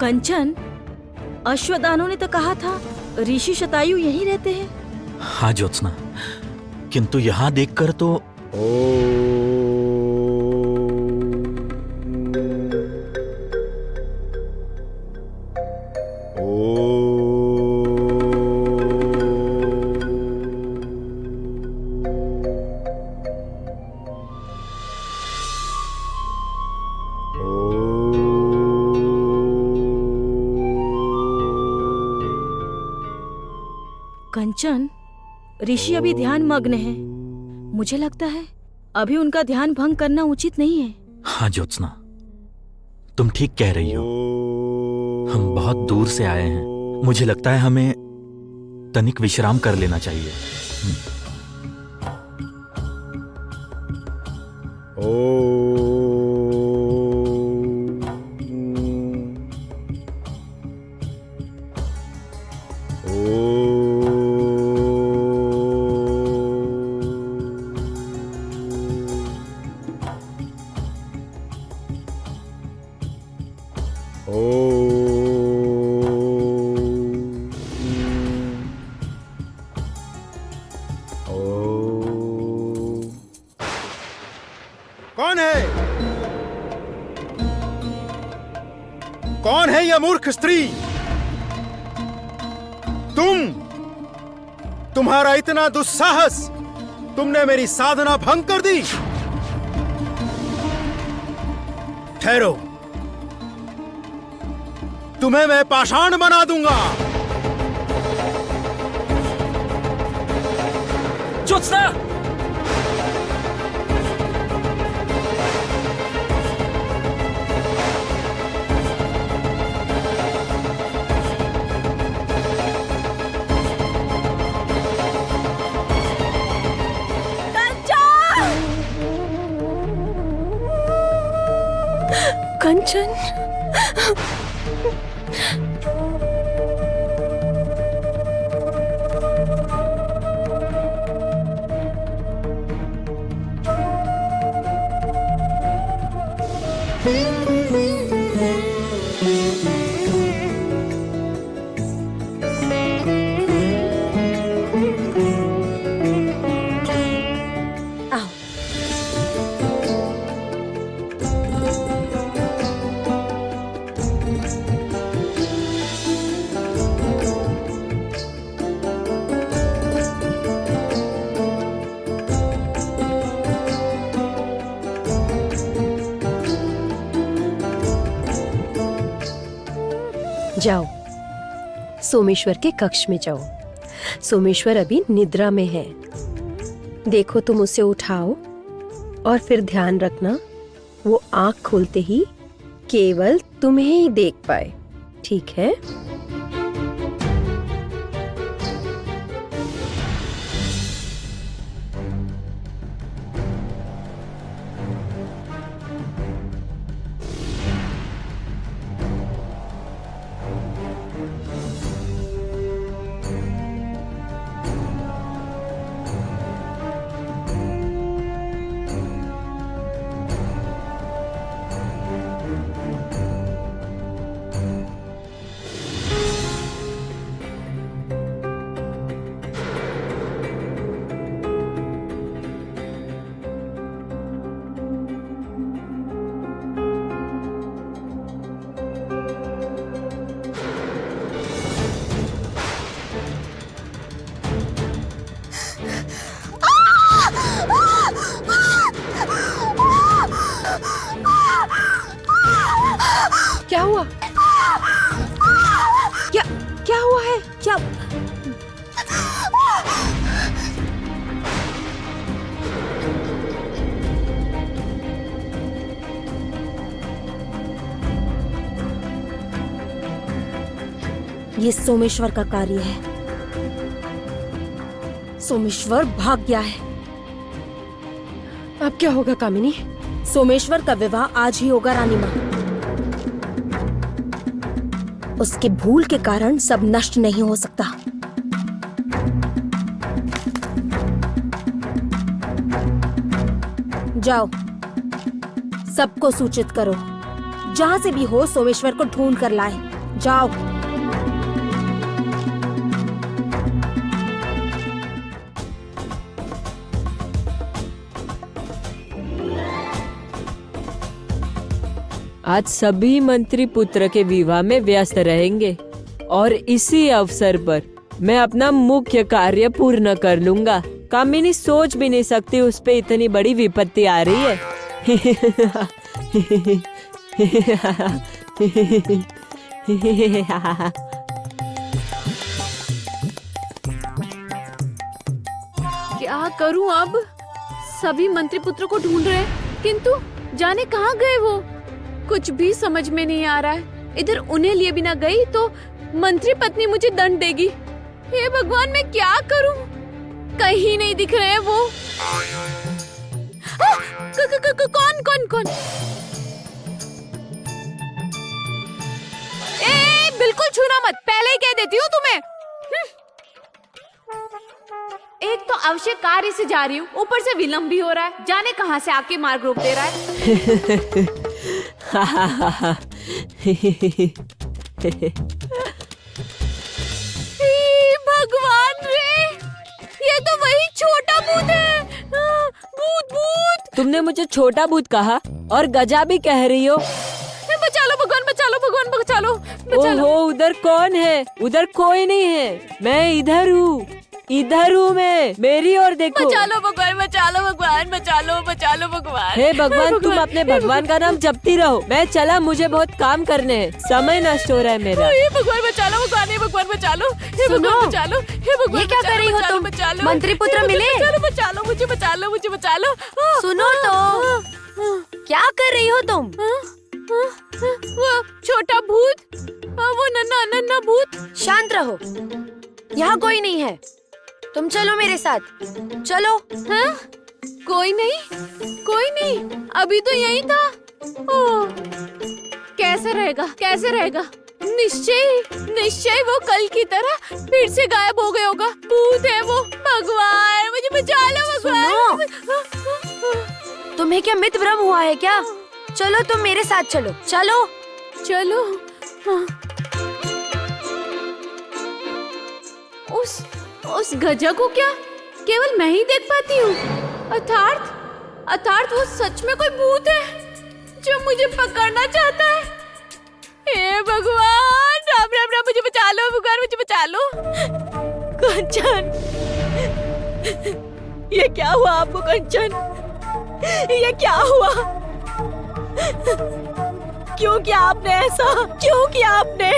कंचन, अश्वदानों ने तो कहा था ऋषि शतायु यहीं रहते हैं। हाँ ज्योत्सना, किंतु यहाँ देखकर तो कंचन, ऋषि अभी ध्यान मग्न है। मुझे लगता है अभी उनका ध्यान भंग करना उचित नहीं है। हाँ ज्योत्सना, तुम ठीक कह रही हो। हम बहुत दूर से आए हैं, मुझे लगता है हमें तनिक विश्राम कर लेना चाहिए। कौन है? कौन है यह मूर्ख स्त्री? तुम्हारा इतना दुस्साहस! तुमने मेरी साधना भंग कर दी। ठहरो, तुम्हें मैं पाषाण बना दूंगा। ज्योत्सना! कंचन, जाओ, सोमेश्वर के कक्ष में जाओ। सोमेश्वर अभी निद्रा में है। देखो, तुम उसे उठाओ और फिर ध्यान रखना वो आंख खोलते ही केवल तुम्हें ही देख पाए, ठीक है? क्या हुआ? क्या हुआ है? क्या? ये सोमेश्वर का कार्य है। सोमेश्वर भाग गया है। अब क्या होगा कामिनी? सोमेश्वर का विवाह आज ही होगा रानी माँ। उसके भूल के कारण सब नष्ट नहीं हो सकता। जाओ, सबको सूचित करो, जहां से भी हो सोमेश्वर को ढूंढ कर लाए। जाओ। आज सभी मंत्री पुत्र के विवाह में व्यस्त रहेंगे और इसी अवसर पर मैं अपना मुख्य कार्य पूर्ण कर लूंगा। कामिनी सोच भी नहीं सकती उस पे इतनी बड़ी विपत्ति आ रही है। क्या करूं अब? सभी मंत्री पुत्र को ढूंढ रहे हैं, किंतु जाने कहाँ गए वो? कुछ भी समझ में नहीं आ रहा है। इधर उन्हें लिए बिना गई तो मंत्री पत्नी मुझे दंड देगी। हे भगवान, मैं क्या करूं? कहीं नहीं दिख रहे हैं वो। कौन कौन कौन? बिल्कुल छूना मत, पहले ही कह देती हूँ तुम्हें। एक तो आवश्यक कार्य से जा रही हूँ, ऊपर से विलंब भी हो रहा है। जाने कहाँ से आके मार्ग रोक दे रहा है। भगवान रे, ये तो वही छोटा भूत है। भूत भूत। तुमने मुझे छोटा भूत कहा और गजा भी कह रही हो। बचा लो भगवान, बचा लो भगवान, बचा लो, बचा लो। ओहो, उधर कौन है? उधर कोई नहीं है, मैं इधर हूँ, इधर हूँ मैं। मेरी ओर देखो। बचा लो भगवान, बचा लो भगवान, बचा लो भगवान। हे भगवान, तुम अपने भगवान का नाम जपती रहो। मैं चला, मुझे बहुत काम करने हैं, समय नष्ट हो रहा है मेरा। हे भगवान बचा लो, भगवान, हे भगवान बचा लो, हे भगवान बचा लो, हे भगवान। ये क्या कर रही हो तुम? मंत्री पुत्र मिले? बचा लो, मुझे बचा लो, मुझे बचा लो। सुनो तो, क्या कर रही हो तुम? वो छोटा भूत, वो नन्हा नन्हा भूत। शांत रहो, यहाँ कोई नहीं है। तुम चलो मेरे साथ, चलो। हाँ? कोई नहीं, कोई नहीं, अभी तो यही था। ओह, कैसे रहेगा, कैसे रहेगा? निश्चय वो कल की तरह फिर से गायब हो गया होगा। भूत है वो। भगवान, मुझे बचा लो भगवान। तुम्हें क्या मित्र भ्रम हुआ है क्या? चलो तुम मेरे साथ चलो, चलो चलो। हाँ। उस गजा को क्या केवल मैं ही देख पाती हूँ? अर्थात वो सच में कोई भूत है जो मुझे पकड़ना चाहता है। हे भगवान, राम राम राम, मुझे बचा लो भगवान, मुझे बचा लो। कंचन, ये क्या हुआ आपको? कंचन, ये क्या हुआ? क्यों किया आपने ऐसा? क्यों किया आपने?